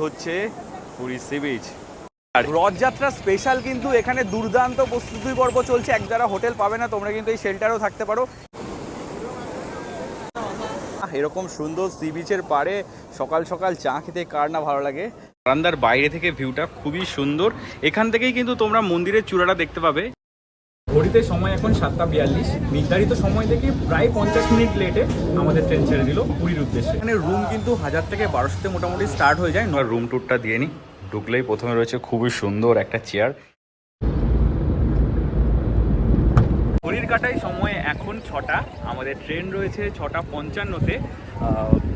হচ্ছে Puri sea beach. আর Rathyatra special কিন্তু এখানে দুর্দান্ত প্রস্তুতি পর্ব চলছে। এক যারা হোটেল পাবে না তোমরা কিন্তু এই শেল্টারেও থাকতে পারো। এরকম সুন্দর সি বিচের পাড়ে সকাল সকাল চা খেতে কার না ভালো লাগে। বারান্দার বাইরে থেকে ভিউটা খুবই সুন্দর। এখান থেকেই কিন্তু তোমরা মন্দিরের চূড়াটা দেখতে পাবে। ঘড়িতে সময় এখন 7:42। নির্ধারিত সময় থেকে প্রায় 50 মিনিট লেটে আমাদের ট্রেন ছেড়ে দিল পুরীর উদ্দেশ্যে। এখানে রুম কিন্তু 1000 থেকে 1200 মোটামুটি স্টার্ট হয়ে যায়। রুম ট্যুরটা দিয়ে নিই। ঢুকলেই প্রথমে রয়েছে খুবই সুন্দর একটা চেয়ার। ঘড়ির কাটায় সময় এখন 6টা। আমাদের ট্রেন রয়েছে 6:55-তে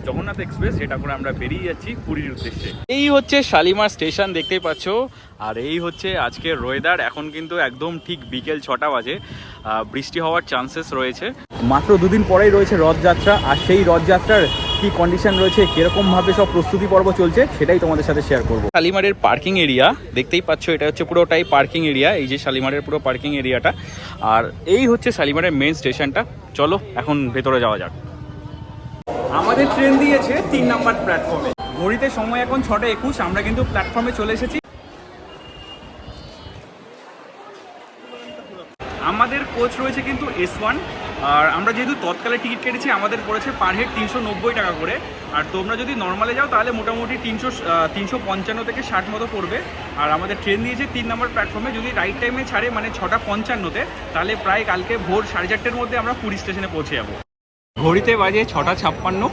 জগন্নাথ এক্সপ্রেস, যেটা করে আমরা বেরিয়ে যাচ্ছি পুরীর উদ্দেশ্যে। এই হচ্ছে শালিমার স্টেশন দেখতেই পাচ্ছ। আর এই হচ্ছে আজকের ওয়েদার। এখন কিন্তু একদম ঠিক বিকেল 6টা বাজে। বৃষ্টি হওয়ার চান্সেস রয়েছে। মাত্র দুদিন পরেই রয়েছে রথযাত্রা। আর সেই রথযাত্রার কি কন্ডিশন রয়েছে, কিরকমভাবে সব প্রস্তুতি পর্ব চলছে, সেটাই তোমাদের সাথে শেয়ার করব। শালিমারের পার্কিং এরিয়া দেখতেই পাচ্ছ, এটা হচ্ছে পুরোটাই পার্কিং এরিয়া। এই যে শালিমারের পুরো পার্কিং এরিয়াটা। আর এই হচ্ছে শালিমারের মেন স্টেশনটা। চলো এখন ভেতরে যাওয়া যাক। আমাদের ট্রেন দিয়েছে 3 নাম্বার প্ল্যাটফর্মে। ঘড়িতে সময় এখন 6:21। আমরা কিন্তু প্ল্যাটফর্মে চলে এসেছি। আমাদের কোচ রয়েছে কিন্তু S1। আর আমরা যেহেতু তৎকালে টিকিট কেটেছি, আমাদের পড়েছে পার হেড 390 টাকা করে। আর তোমরা যদি নর্মালে যাও তাহলে মোটামুটি 355 থেকে 60 মতো পড়বে। আর আমাদের ট্রেন দিয়েছে 3 নম্বর প্ল্যাটফর্মে। যদি রাইট টাইমে ছাড়ে মানে 6:55-তে, তাহলে প্রায় কালকে ভোর 4:30-র মধ্যে আমরা পুরী স্টেশনে পৌঁছে যাবো। ঘড়িতে বাজে 6:56।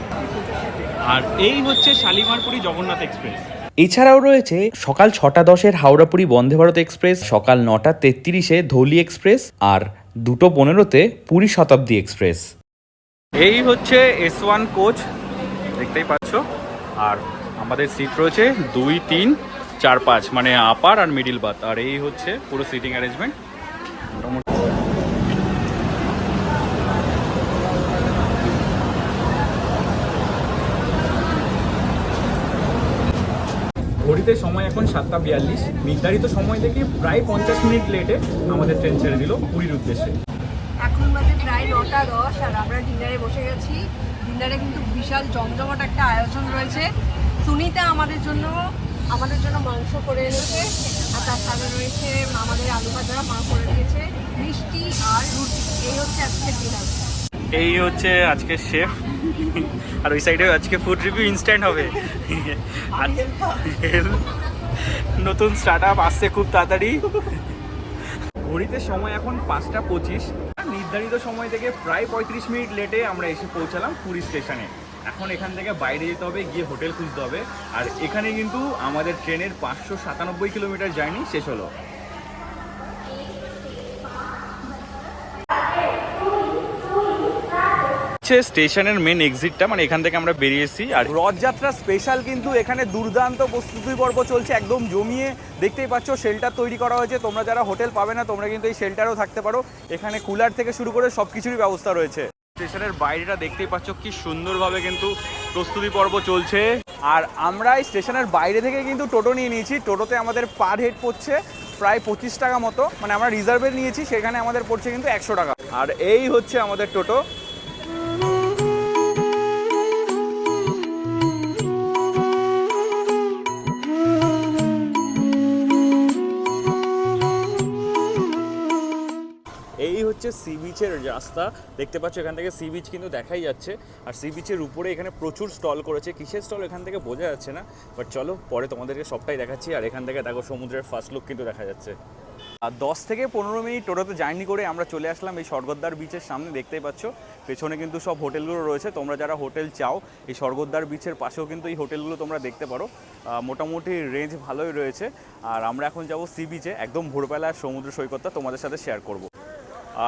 আর এই হচ্ছে শালিমার পুরী জগন্নাথ এক্সপ্রেস। এছাড়াও রয়েছে সকাল 6:10-এর হাওড়াপুরি বন্দে ভারত এক্সপ্রেস, সকাল 9:33-এ ধৌলি এক্সপ্রেস, আর 2:15-তে পুরী শতাব্দী এক্সপ্রেস। এই হচ্ছে S1 কোচ দেখতেই পাচ্ছ। আর আমাদের সিট রয়েছে 2, 3, 4, 5, মানে আপার আর মিডিল বাথ। আর এই হচ্ছে পুরো সিটিং অ্যারেঞ্জমেন্ট। মোটামুটি ঘড়িতে সময় এখন 7:42। নির্ধারিত সময় থেকে প্রায় 50 মিনিট লেটে আমাদের ট্রেন ছেড়ে দিল পুরীর উদ্দেশ্যে। এখন বাজে প্রায় 9:10 আর আমরা ডিনারে বসে গেছি। ডিনারে কিন্তু বিশাল জমজমাট একটা আয়োজন রয়েছে। সুনিতা আমাদের জন্য মাংস করে এনেছে। আর তার সাথে রয়েছে আমাদের আলু ভাজা মা করে দিয়েছে, মিষ্টি আর রুটি। এই হচ্ছে আজকের ডিনার। এই হচ্ছে আজকে শেফ। আর ওই সাইডে আজকে ফুড রিভিউ ইনস্ট্যান্ট হবে। নতুন স্টার্ট আপ আসছে খুব তাড়াতাড়ি। ঘড়িতে সময় এখন 5:25। নির্ধারিত সময় থেকে প্রায় 35 মিনিট লেটে আমরা এসে পৌঁছালাম পুরী স্টেশনে। এখন এখান থেকে বাইরে যেতে হবে, গিয়ে হোটেল খুঁজতে হবে। আর এখানে কিন্তু আমাদের ট্রেনের 597 কিলোমিটার জার্নি শেষ হলো। স্টেশনের মেন এক্সিটটা, মানে এখান থেকে আমরা বেরিয়েছি। আর রথযাত্রা স্পেশাল কিন্তু এখানে দুর্দান্ত প্রস্তুতি পর্ব চলছে, একদম জমিয়ে। দেখতেই পাচ্ছ শেল্টার তৈরি করা হয়েছে। তোমরা যারা হোটেল পাবে না তোমরা কিন্তু এই শেল্টারেও থাকতে পারো। এখানে কুলার থেকে শুরু করে সব কিছুরই ব্যবস্থা রয়েছে। স্টেশনের বাইরেটা দেখতেই পাচ্ছ কি সুন্দরভাবে কিন্তু প্রস্তুতি পর্ব চলছে। আর আমরা এই স্টেশনের বাইরে থেকে কিন্তু টোটো নিয়ে নিয়েছি। টোটোতে আমাদের পার হেড পড়ছে প্রায় 25 টাকা মতো, মানে আমরা রিজার্ভে নিয়েছি, সেখানে আমাদের পড়ছে কিন্তু 100 টাকা। আর এই হচ্ছে আমাদের টোটো। এই হচ্ছে সি বিচের রাস্তা। দেখতে পাচ্ছ এখান থেকে সি বিচ কিন্তু দেখাই যাচ্ছে। আর সি বিচের উপরে এখানে প্রচুর স্টল করেছে। কিসের স্টল এখান থেকে বোঝা যাচ্ছে না, বাট চলো পরে তোমাদেরকে সবটাই দেখাচ্ছি। আর এখান থেকে দেখো সমুদ্রের ফার্স্ট লুক কিন্তু দেখা যাচ্ছে। আর 10 থেকে 15 মিনিট টোটোতে জার্নি করে আমরা চলে আসলাম এই স্বর্গদ্বার বিচের সামনে। দেখতেই পাচ্ছ পেছনে কিন্তু সব হোটেলগুলো রয়েছে। তোমরা যারা হোটেল চাও এই স্বর্গদ্বার বিচের পাশেও কিন্তু এই হোটেলগুলো তোমরা দেখতে পারো। মোটামুটি রেঞ্জ ভালোই রয়েছে। আর আমরা এখন যাব সি বিচে, একদম ভোরবেলার সমুদ্র সৈকতটা তোমাদের সাথে শেয়ার করব।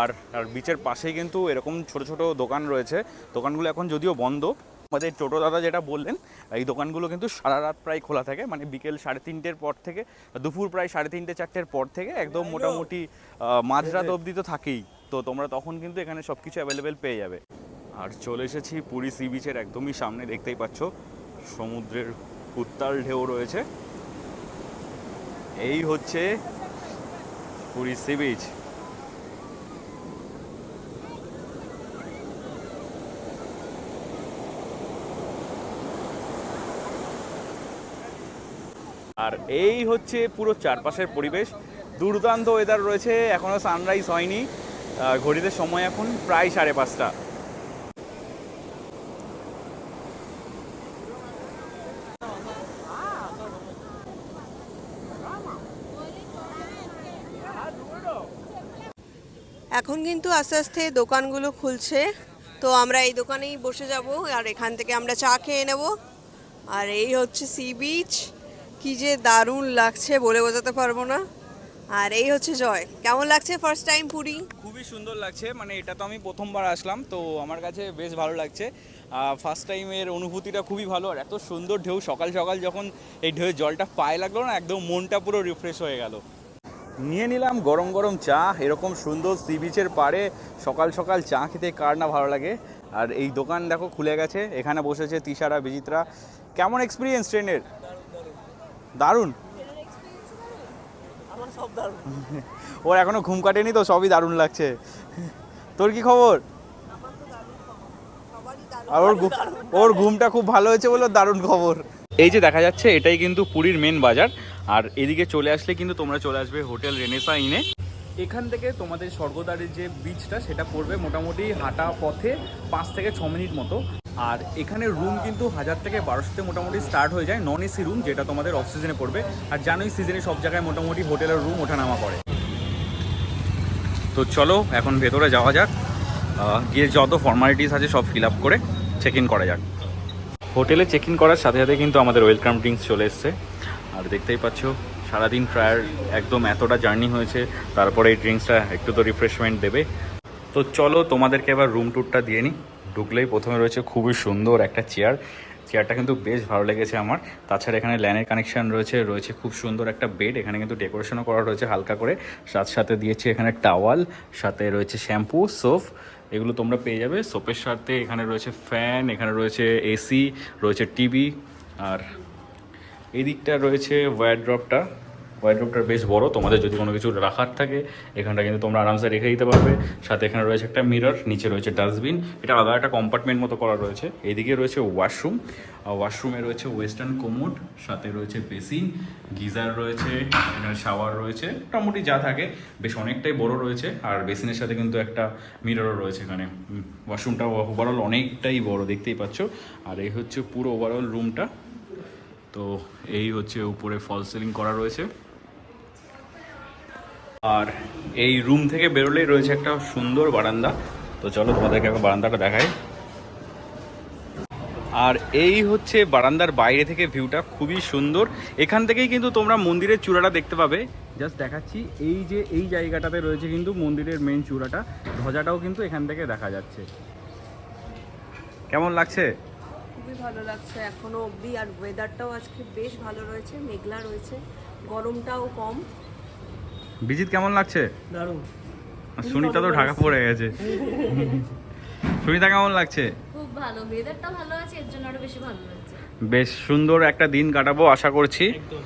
আর বিচের পাশেই কিন্তু এরকম ছোট ছোট দোকান রয়েছে। দোকানগুলো এখন যদিও বন্ধ। আমাদের টোটো দাদা যেটা বললেন, এই দোকানগুলো কিন্তু সারা রাত প্রায় খোলা থাকে, মানে বিকেল 3:30-র পর থেকে, দুপুর প্রায় 3:30-4টের পর থেকে একদম মোটামুটি মাঝরাত অবধি তো থাকেই। তো তোমরা তখন কিন্তু এখানে সব কিছু অ্যাভেলেবেল পেয়ে যাবে। আর চলে এসেছি পুরী সি বিচের একদমই সামনে। দেখতেই পাচ্ছ সমুদ্রের উত্তাল ঢেউ রয়েছে। এই হচ্ছে পুরী সি বিচ। আর এই হচ্ছে পুরো চারপাশের পরিবেশ, দুর্দান্ত ওয়েদার রয়েছে, এখনও সানরাইজ হয়নি, ঘড়িতে সময় এখন প্রায় 5:30। এখন কিন্তু আস্তে আস্তে দোকানগুলো খুলছে, তো আমরা এই দোকানেই বসে যাব আর এখান থেকে আমরা চা খেয়ে নেব। আর এই হচ্ছে সি বিচ, কি যে দারুণ লাগছে বলে বোঝাতে পারবো না। আর এই হচ্ছে জয়, কেমন লাগছে ফার্স্ট টাইম পুরী? খুবই সুন্দর লাগছে, মানে এটা তো আমি প্রথমবার আসলাম, তো আমার কাছে বেশ ভালো লাগছে। ফার্স্ট টাইমের অনুভূতিটা খুবই ভালো, আর এত সুন্দর ঢেউ, সকাল সকাল যখন এই ঢেউয়ের জলটা পায়ে লাগলো না, একদম মনটা পুরো রিফ্রেশ হয়ে গেল। নিয়ে নিলাম গরম গরম চা, এরকম সুন্দর সি বিচের পাড়ে সকাল সকাল চা খেতে কার না ভালো লাগে। আর এই দোকান দেখো খুলে গেছে, এখানে বসেছে তিশারা, বিজিত্রা। কেমন এক্সপিরিয়েন্স ট্রেনের? দারুণ। ওর এখনো ঘুম কাটেনি তো, সবই দারুণ লাগছে। তোর কি খবর? আর ওর ঘুমটা খুব ভালো হয়েছে বলে দারুণ খবর। এই যে দেখা যাচ্ছে এটাই কিন্তু পুরীর মেন বাজার, আর এদিকে চলে আসলে কিন্তু তোমরা চলে আসবে হোটেল রেনেসা ইনে। এখান থেকে তোমাদের স্বর্গদ্বারের যে বিচটা সেটা পড়বে মোটামুটি হাঁটা পথে 5 থেকে 6 মিনিট মতো। আর এখানে রুম কিন্তু 1000 থেকে 1200 মোটামুটি স্টার্ট হয়ে যায়, নন এসি রুম, যেটা তোমাদের অফ সিজনে পড়বে। আর জানোই সিজনে সব জায়গায় মোটামুটি হোটেলের রুম ওঠানামা করে। তো চলো এখন ভেতরে যাওয়া যাক, গিয়ে যত ফর্মালিটিস আছে সব ফিল আপ করে চেক ইন করা যাক। হোটেলে চেক ইন করার সাথে সাথে কিন্তু আমাদের ওয়েলকাম ড্রিঙ্কস চলে এসছে। আর দেখতেই পাচ্ছ সারাদিন প্রায় একদম এতটা জার্নি হয়েছে, তারপরে এই ড্রিঙ্কসটা একটু তো রিফ্রেশমেন্ট দেবে। তো চলো তোমাদেরকে এবার রুম ট্যুরটা দিয়ে নিই। ঢুকলেই প্রথমে রয়েছে খুবই সুন্দর একটা চেয়ারটা কিন্তু বেশ ভালো লেগেছে আমার। তাছাড়া এখানে ল্যানের কানেকশান রয়েছে খুব সুন্দর একটা বেড, এখানে কিন্তু ডেকোরেশনও করা রয়েছে হালকা করে, সাথে দিয়েছে এখানে টাওয়াল, সাথে রয়েছে শ্যাম্পু, সোপ, এগুলো তোমরা পেয়ে যাবে। সোপের সাথে এখানে রয়েছে ফ্যান, এখানে রয়েছে এসি, রয়েছে টিভি। আর এই দিকটা রয়েছে ওয়ারড্রপটা বেশ বড়, তোমাদের যদি কোনো কিছু রাখার থাকে এখানটা কিন্তু তোমরা আরামসে রেখে দিতে পারবে। সাথে এখানে রয়েছে একটা মিরর, নিচে রয়েছে ডাস্টবিন, এটা আলাদা একটা কম্পার্টমেন্ট মতো করা রয়েছে। এইদিকে রয়েছে ওয়াশরুমে রয়েছে ওয়েস্টার্ন কোমোড, সাথে রয়েছে বেসিন, গিজার রয়েছে, এখানে শাওয়ার রয়েছে, মোটামুটি যা থাকে বেশ অনেকটাই বড় রয়েছে। আর বেসিনের সাথে কিন্তু একটা মিররও রয়েছে এখানে। ওয়াশরুমটা ওভারঅল অনেকটাই বড়, দেখতেই পাচ্ছ। আর এই হচ্ছে পুরো ওভারঅল রুমটা। তো এই হচ্ছে উপরে ফল সিলিং করা রয়েছে। আর এই রুম থেকে বেরোলেই রয়েছে একটা সুন্দর বারান্দা। তো চলো তোমাদেরকে এখন বারান্দাটা দেখাই। আর এই হচ্ছে বারান্দার বাইরে থেকে ভিউটা খুবই সুন্দর। এখান থেকেই কিন্তু তোমরা মন্দিরের চূড়াটা দেখতে পাবে। জাস্ট দেখাচ্ছি, এই যে এই জায়গাটাতে রয়েছে কিন্তু মন্দিরের মেন চূড়াটা, ধ্বজাটাও কিন্তু এখান থেকে দেখা যাচ্ছে। কেমন লাগছে? খুবই ভালো লাগছে এখনো অবধি। আর ওয়েদারটাও আজকে বেশ ভালো রয়েছে, মেঘলা রয়েছে, গরমটাও কম। বিজিত কেমন লাগছে? দারুণ। সুনিতা তো ঢাকা পড়ে গেছে। সুনিতা কেমন লাগছে? খুব ভালো, ওয়েদারটা ভালো আছে, এর জন্য আরো বেশি ভালো লাগছে। বেশ সুন্দর একটা দিন কাটাবো আশা করছি। একদম